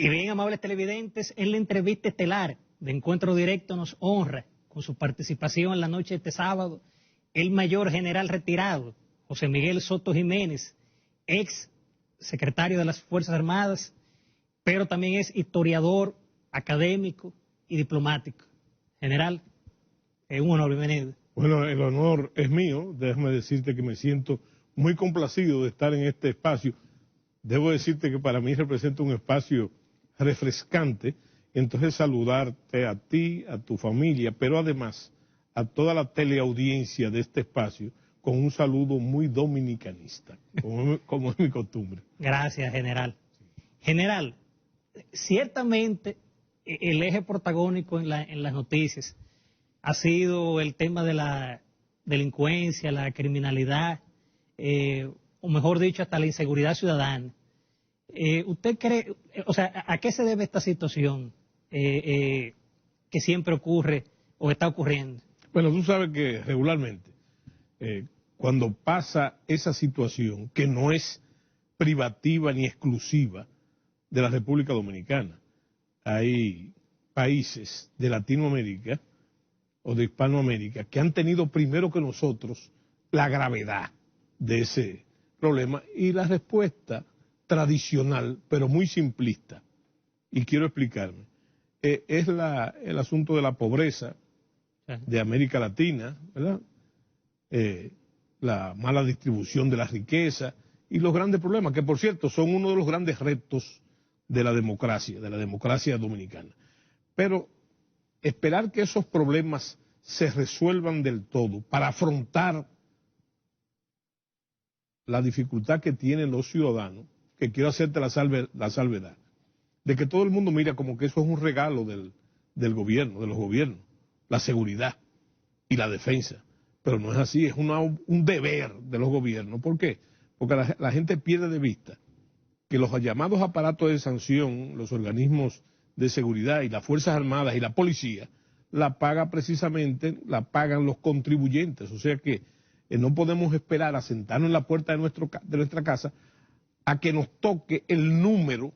Y bien, amables televidentes, en la entrevista estelar de Encuentro Directo nos honra con su participación en la noche de este sábado el mayor general retirado, José Miguel Soto Jiménez, ex secretario de las Fuerzas Armadas, pero también es historiador, académico y diplomático. General, es un honor, bienvenido. Bueno, el honor es mío. Déjame decirte que me siento muy complacido de estar en este espacio. Debo decirte que para mí representa un espacio refrescante, entonces saludarte a ti, a tu familia, pero además a toda la teleaudiencia de este espacio con un saludo muy dominicanista, como es mi costumbre. Gracias, general. General, ciertamente el eje protagónico en las noticias ha sido el tema de la delincuencia, la criminalidad, o mejor dicho, hasta la inseguridad ciudadana. ¿Usted cree, o sea, a qué se debe esta situación que siempre ocurre o está ocurriendo? Bueno, tú sabes que regularmente, cuando pasa esa situación, que no es privativa ni exclusiva de la República Dominicana, hay países de Latinoamérica o de Hispanoamérica que han tenido primero que nosotros la gravedad de ese problema y la respuesta tradicional, pero muy simplista, y quiero explicarme, es el asunto de la pobreza de América Latina, ¿verdad? La mala distribución de la riqueza y los grandes problemas, que por cierto son uno de los grandes retos de la democracia dominicana. Pero esperar que esos problemas se resuelvan del todo para afrontar la dificultad que tienen los ciudadanos, que quiero hacerte la salvedad, de que todo el mundo mira como que eso es un regalo del gobierno, de los gobiernos, la seguridad y la defensa. Pero no es así, es un deber de los gobiernos. ¿Por qué? Porque la gente pierde de vista que los llamados aparatos de sanción, los organismos de seguridad y las Fuerzas Armadas y la policía, la pagan los contribuyentes. O sea que no podemos esperar a sentarnos en la puerta de nuestra casa a que nos toque el número,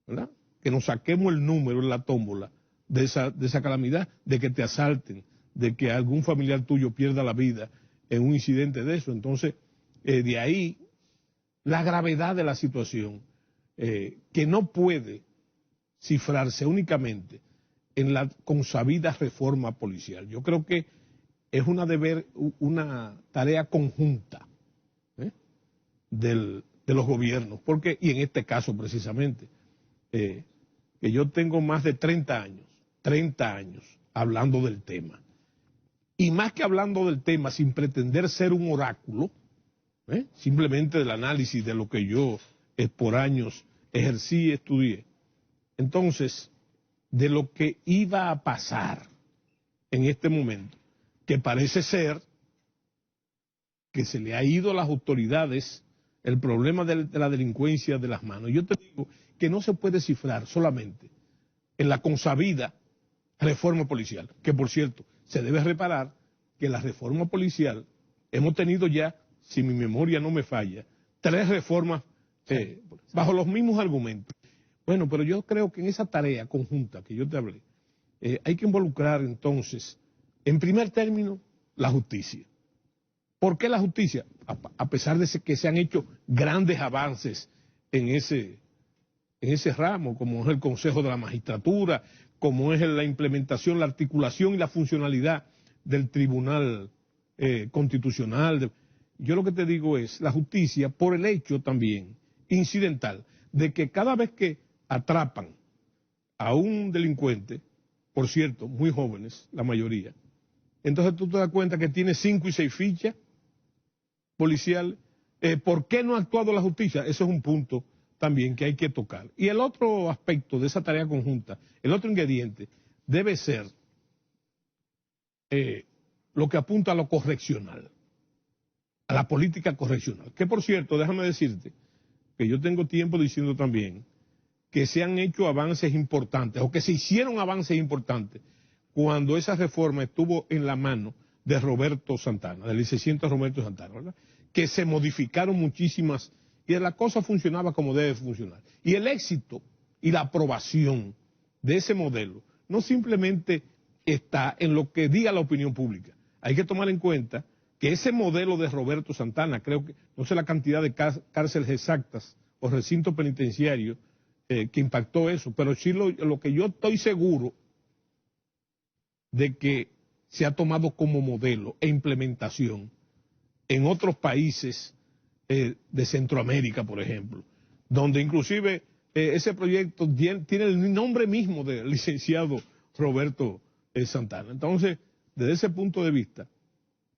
¿verdad? Que nos saquemos el número en la tómbola de esa calamidad, de que te asalten, de que algún familiar tuyo pierda la vida en un incidente de eso. Entonces, de ahí la gravedad de la situación, que no puede cifrarse únicamente en la consabida reforma policial. Yo creo que es una tarea conjunta de los gobiernos, porque, y en este caso precisamente, que yo tengo más de 30 años hablando del tema, y más que hablando del tema sin pretender ser un oráculo, simplemente del análisis de lo que yo por años ejercí y estudié. Entonces, de lo que iba a pasar en este momento, que parece ser que se le ha ido a las autoridades el problema de la delincuencia de las manos. Yo te digo que no se puede cifrar solamente en la consabida reforma policial, que por cierto, se debe reparar que la reforma policial, hemos tenido ya, si mi memoria no me falla, 3 reformas bajo los mismos argumentos. Bueno, pero yo creo que en esa tarea conjunta que yo te hablé, hay que involucrar entonces, en primer término, la justicia. ¿Por qué la justicia? A pesar de que se han hecho grandes avances en ese ramo, como es el Consejo de la Magistratura, como es la implementación, la articulación y la funcionalidad del Tribunal Constitucional. Yo lo que te digo es, la justicia, por el hecho también incidental, de que cada vez que atrapan a un delincuente, por cierto, muy jóvenes, la mayoría, entonces tú te das cuenta que tiene 5 y 6 fichas policiales. ¿Por qué no ha actuado la justicia? Eso es un punto también que hay que tocar. Y el otro aspecto de esa tarea conjunta, el otro ingrediente, debe ser lo que apunta a lo correccional, a la política correccional. Que por cierto, déjame decirte, que yo tengo tiempo diciendo también que se han hecho avances importantes, o que se hicieron avances importantes, cuando esa reforma estuvo en la mano de Roberto Santana, del licenciado Roberto Santana, ¿verdad? Que se modificaron muchísimas, y la cosa funcionaba como debe funcionar. Y el éxito y la aprobación de ese modelo no simplemente está en lo que diga la opinión pública. Hay que tomar en cuenta que ese modelo de Roberto Santana, creo que, no sé la cantidad de cárceles exactas o recintos penitenciarios que impactó eso, pero sí lo que yo estoy seguro de que se ha tomado como modelo e implementación en otros países de Centroamérica, por ejemplo, donde inclusive ese proyecto tiene el nombre mismo del licenciado Roberto Santana. Entonces, desde ese punto de vista,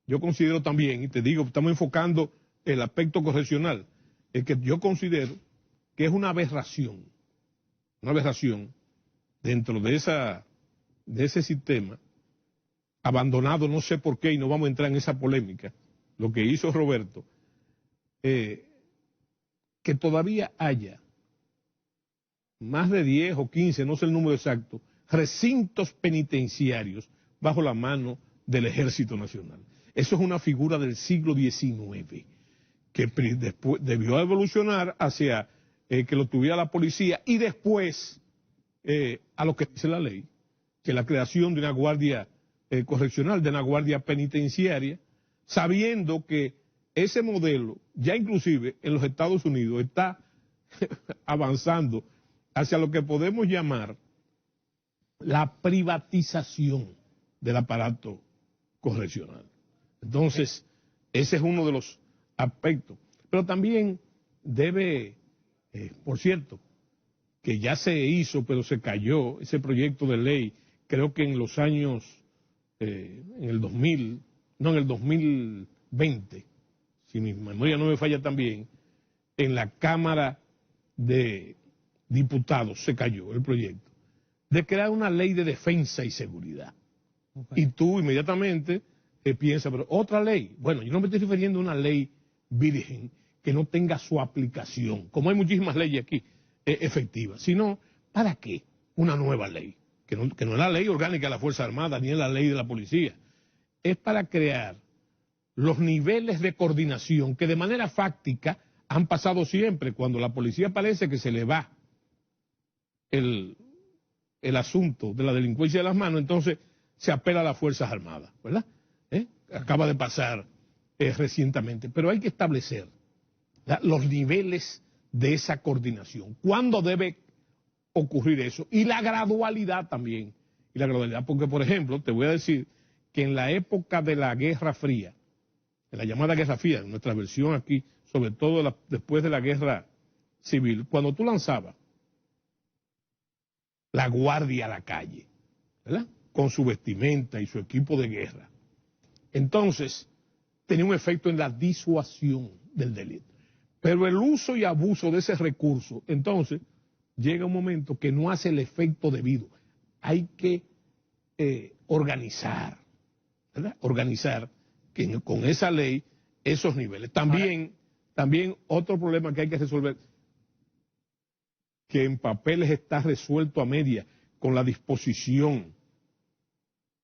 yo considero también, y te digo, estamos enfocando el aspecto correccional, que yo considero que es una aberración dentro de ese sistema, abandonado, no sé por qué, y no vamos a entrar en esa polémica, lo que hizo Roberto, que todavía haya más de 10 o 15, no sé el número exacto, recintos penitenciarios bajo la mano del Ejército Nacional. Eso es una figura del siglo XIX, que después debió evolucionar hacia que lo tuviera la policía y después a lo que dice la ley, que la creación de una guardia correccional, de una guardia penitenciaria, sabiendo que ese modelo ya inclusive en los Estados Unidos está avanzando hacia lo que podemos llamar la privatización del aparato correccional. Entonces, ese es uno de los aspectos. Pero también debe, por cierto, que ya se hizo, pero se cayó ese proyecto de ley, creo que en los años, en el 2020, si mi memoria no me falla también, en la Cámara de Diputados se cayó el proyecto, de crear una ley de defensa y seguridad. Okay. Y tú inmediatamente piensas, pero otra ley. Bueno, yo no me estoy refiriendo a una ley virgen que no tenga su aplicación, como hay muchísimas leyes aquí efectivas, sino, ¿para qué una nueva ley? Que no es la ley orgánica de la Fuerza Armada, ni es la ley de la policía. Es para crear los niveles de coordinación que de manera fáctica han pasado siempre. Cuando la policía parece que se le va el asunto de la delincuencia de las manos, entonces se apela a las Fuerzas Armadas, ¿verdad? Acaba de pasar recientemente. Pero hay que establecer los niveles de esa coordinación. ¿Cuándo debe ocurrir eso? Y la gradualidad también. Y la gradualidad, porque, por ejemplo, te voy a decir que en la época de la Guerra Fría, en la llamada Guerra Fría, en nuestra versión aquí, sobre todo después de la Guerra Civil, cuando tú lanzabas la guardia a la calle, ¿verdad?, con su vestimenta y su equipo de guerra, entonces tenía un efecto en la disuasión del delito. Pero el uso y abuso de ese recurso, entonces, llega un momento que no hace el efecto debido. Hay que organizar, ¿verdad?, organizar que con esa ley esos niveles. También otro problema que hay que resolver, que en papeles está resuelto a media con la disposición,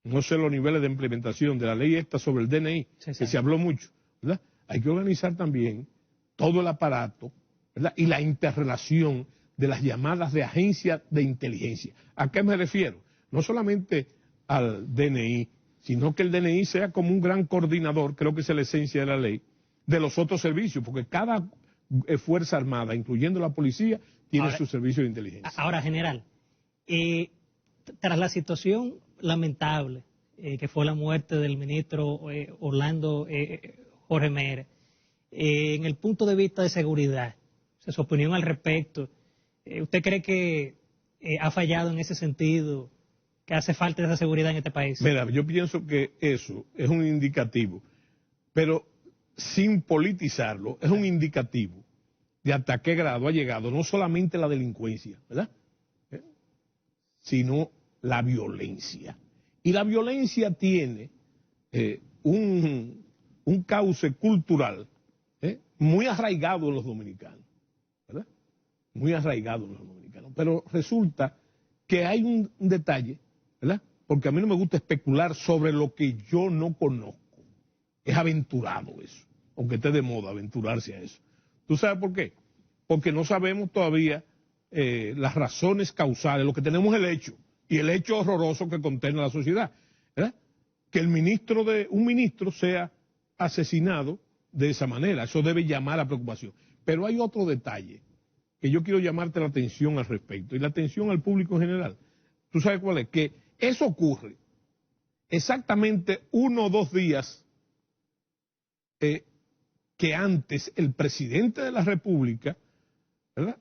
no sé los niveles de implementación de la ley esta sobre el DNI, sí, que se habló mucho, ¿verdad? Hay que organizar también todo el aparato, ¿verdad?, y la interrelación de las llamadas de agencias de inteligencia. ¿A qué me refiero? No solamente al DNI, sino que el DNI sea como un gran coordinador, creo que esa es la esencia de la ley, de los otros servicios, porque cada Fuerza Armada, incluyendo la policía, tiene su servicio de inteligencia. Ahora, general, tras la situación lamentable que fue la muerte del ministro Orlando Jorge Mera, en el punto de vista de seguridad, su opinión al respecto, ¿usted cree que ha fallado en ese sentido, que hace falta esa seguridad en este país? Mira, yo pienso que eso es un indicativo, pero sin politizarlo, es un indicativo de hasta qué grado ha llegado no solamente la delincuencia, ¿verdad?, sino la violencia. Y la violencia tiene un cauce cultural muy arraigado en los dominicanos, ¿verdad?, muy arraigado en los dominicanos. Pero resulta que hay un detalle, ¿verdad?, porque a mí no me gusta especular sobre lo que yo no conozco. Es aventurado eso, aunque esté de moda aventurarse a eso. ¿Tú sabes por qué? Porque no sabemos todavía las razones causales, lo que tenemos es el hecho, y el hecho horroroso que contiene la sociedad, ¿verdad? Que un ministro sea asesinado de esa manera, eso debe llamar a preocupación. Pero hay otro detalle que yo quiero llamarte la atención al respecto, y la atención al público en general. ¿Tú sabes cuál es? Que eso ocurre exactamente 1 o 2 días que antes el presidente de la República, ¿verdad?,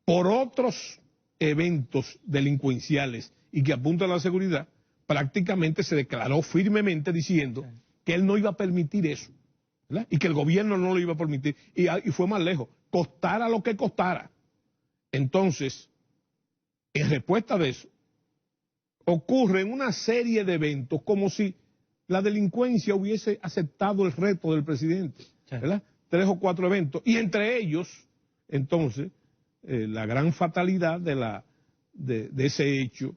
por otros eventos delincuenciales y que apuntan a la seguridad, prácticamente se declaró firmemente diciendo que él no iba a permitir eso, ¿verdad?, y que el gobierno no lo iba a permitir, y fue más lejos, costara lo que costara. Entonces, en respuesta de eso, ocurren una serie de eventos como si la delincuencia hubiese aceptado el reto del presidente, ¿verdad? 3 o 4 eventos, y entre ellos, entonces, la gran fatalidad de ese hecho,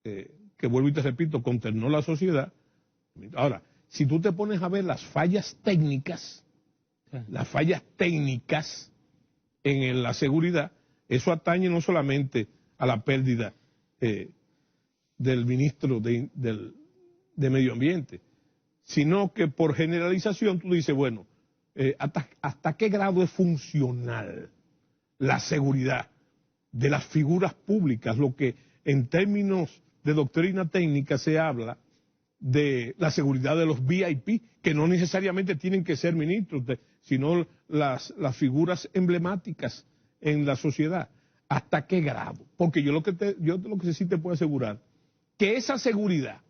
que vuelvo y te repito, consternó la sociedad. Ahora, si tú te pones a ver las fallas técnicas en la seguridad, eso atañe no solamente a la pérdida del ministro de Medio Ambiente, sino que por generalización tú dices, bueno, ¿hasta qué grado es funcional la seguridad de las figuras públicas? Lo que en términos de doctrina técnica se habla de la seguridad de los VIP, que no necesariamente tienen que ser ministros, sino las figuras emblemáticas en la sociedad. ¿Hasta qué grado? Porque yo lo que sí te puedo asegurar, que esa seguridad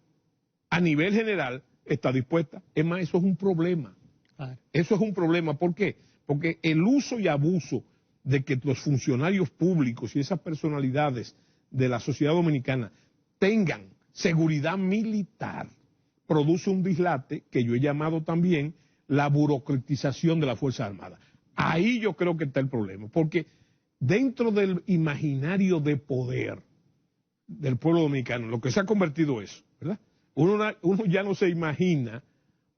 a nivel general está dispuesta. Es más, eso es un problema. Eso es un problema. ¿Por qué? Porque el uso y abuso de que los funcionarios públicos y esas personalidades de la sociedad dominicana tengan seguridad militar produce un dislate que yo he llamado también la burocratización de las Fuerzas Armadas. Ahí yo creo que está el problema, porque dentro del imaginario de poder del pueblo dominicano, lo que se ha convertido eso, ¿verdad? Uno ya no se imagina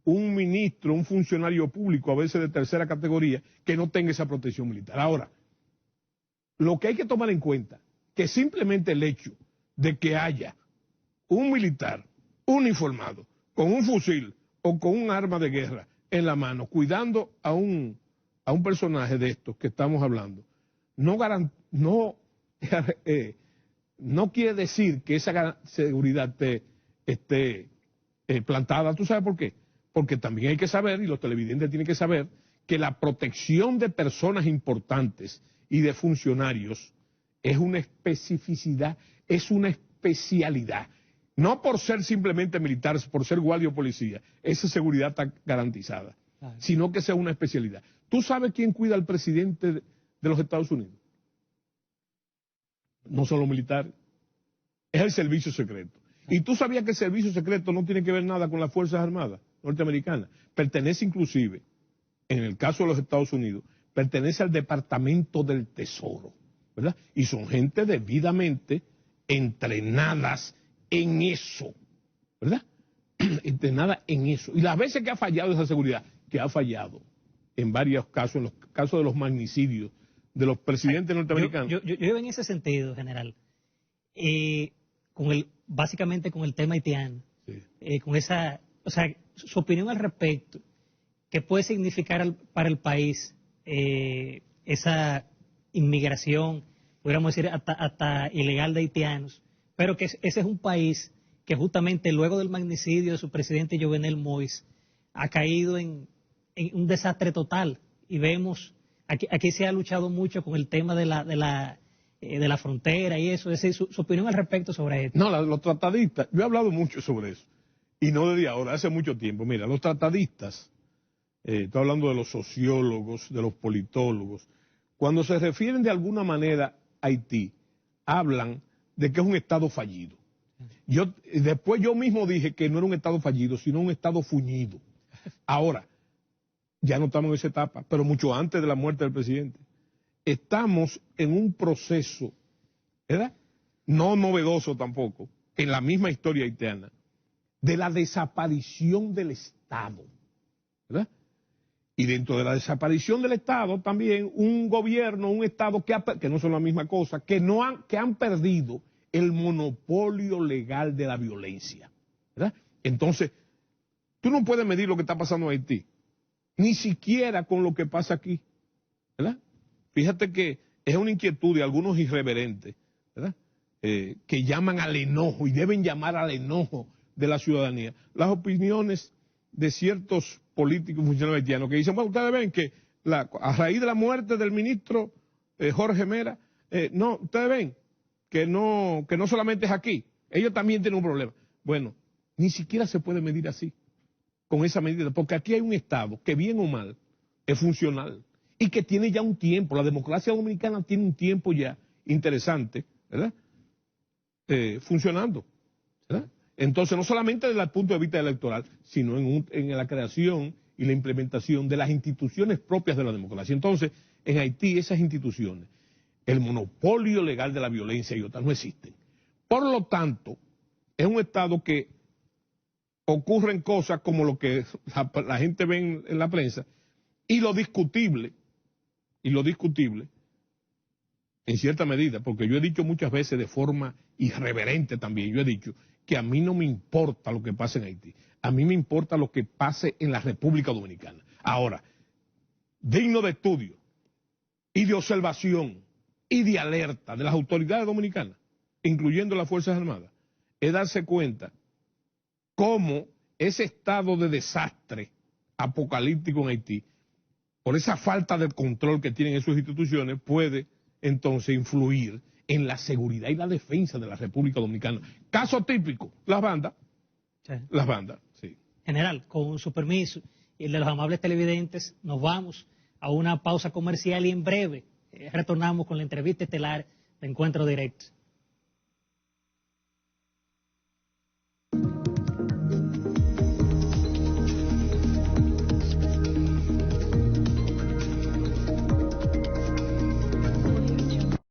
un ministro, un funcionario público, a veces de tercera categoría, que no tenga esa protección militar. Ahora, lo que hay que tomar en cuenta, que simplemente el hecho de que haya un militar uniformado, con un fusil o con un arma de guerra en la mano, cuidando a un personaje de estos que estamos hablando, no quiere decir que esa seguridad esté plantada. ¿Tú sabes por qué? Porque también hay que saber, y los televidentes tienen que saber, que la protección de personas importantes y de funcionarios es una especificidad, es una especialidad. No por ser simplemente militares, por ser guardia o policía, esa seguridad está garantizada, sino que sea una especialidad. ¿Tú sabes quién cuida al presidente de los Estados Unidos? No son los militares, es el servicio secreto. Y tú sabías que el servicio secreto no tiene que ver nada con las Fuerzas Armadas norteamericanas. Pertenece inclusive, en el caso de los Estados Unidos, pertenece al Departamento del Tesoro, ¿verdad? Y son gente debidamente entrenadas en eso, ¿verdad? Entrenada en eso. Y las veces que ha fallado esa seguridad, que ha fallado en varios casos, en los casos de los magnicidios de los presidentes norteamericanos. Yo iba en ese sentido, general. Básicamente con el tema haitiano, sí. Con esa, o sea, su opinión al respecto, ¿qué puede significar para el país esa inmigración, podríamos decir hasta ilegal de haitianos? Pero que ese es un país que justamente luego del magnicidio de su presidente Jovenel Moïse ha caído en un desastre total, y vemos, aquí se ha luchado mucho con el tema de la frontera y eso. Es decir, su opinión al respecto sobre esto. No, los tratadistas, yo he hablado mucho sobre eso, y no desde ahora, hace mucho tiempo. Mira, los tratadistas, estoy hablando de los sociólogos, de los politólogos, cuando se refieren de alguna manera a Haití, hablan de que es un Estado fallido. Después yo mismo dije que no era un Estado fallido, sino un Estado fuñido. Ahora, ya no estamos en esa etapa, pero mucho antes de la muerte del presidente. Estamos en un proceso, ¿verdad?, no novedoso tampoco, en la misma historia haitiana, de la desaparición del Estado, ¿verdad? Y dentro de la desaparición del Estado también un gobierno, un Estado que no son la misma cosa, que han perdido el monopolio legal de la violencia, ¿verdad? Entonces, tú no puedes medir lo que está pasando en Haití, ni siquiera con lo que pasa aquí, ¿verdad? Fíjate que es una inquietud de algunos irreverentes, ¿verdad? Que llaman al enojo y deben llamar al enojo de la ciudadanía. Las opiniones de ciertos políticos funcionarios haitianos que dicen, bueno, ustedes ven que a raíz de la muerte del ministro Jorge Mera, no, ustedes ven que no solamente es aquí, ellos también tienen un problema. Bueno, ni siquiera se puede medir así, con esa medida, porque aquí hay un Estado que bien o mal es funcional y que tiene ya un tiempo, la democracia dominicana tiene un tiempo ya interesante, ¿verdad? Funcionando, ¿verdad? Entonces, no solamente desde el punto de vista electoral, sino en la creación y la implementación de las instituciones propias de la democracia. Entonces, en Haití esas instituciones, el monopolio legal de la violencia y otras no existen. Por lo tanto, es un Estado que ocurren cosas como lo que la gente ve en la prensa, y lo discutible, en cierta medida, porque yo he dicho muchas veces de forma irreverente también, yo he dicho que a mí no me importa lo que pase en Haití, a mí me importa lo que pase en la República Dominicana. Ahora, digno de estudio y de observación y de alerta de las autoridades dominicanas, incluyendo las Fuerzas Armadas, es darse cuenta cómo ese estado de desastre apocalíptico en Haití, por esa falta de control que tienen en sus instituciones, puede entonces influir en la seguridad y la defensa de la República Dominicana. Caso típico, las bandas. Sí. Las bandas, sí. General, con su permiso y el de los amables televidentes, nos vamos a una pausa comercial y en breve retornamos con la entrevista estelar de Encuentro Directo.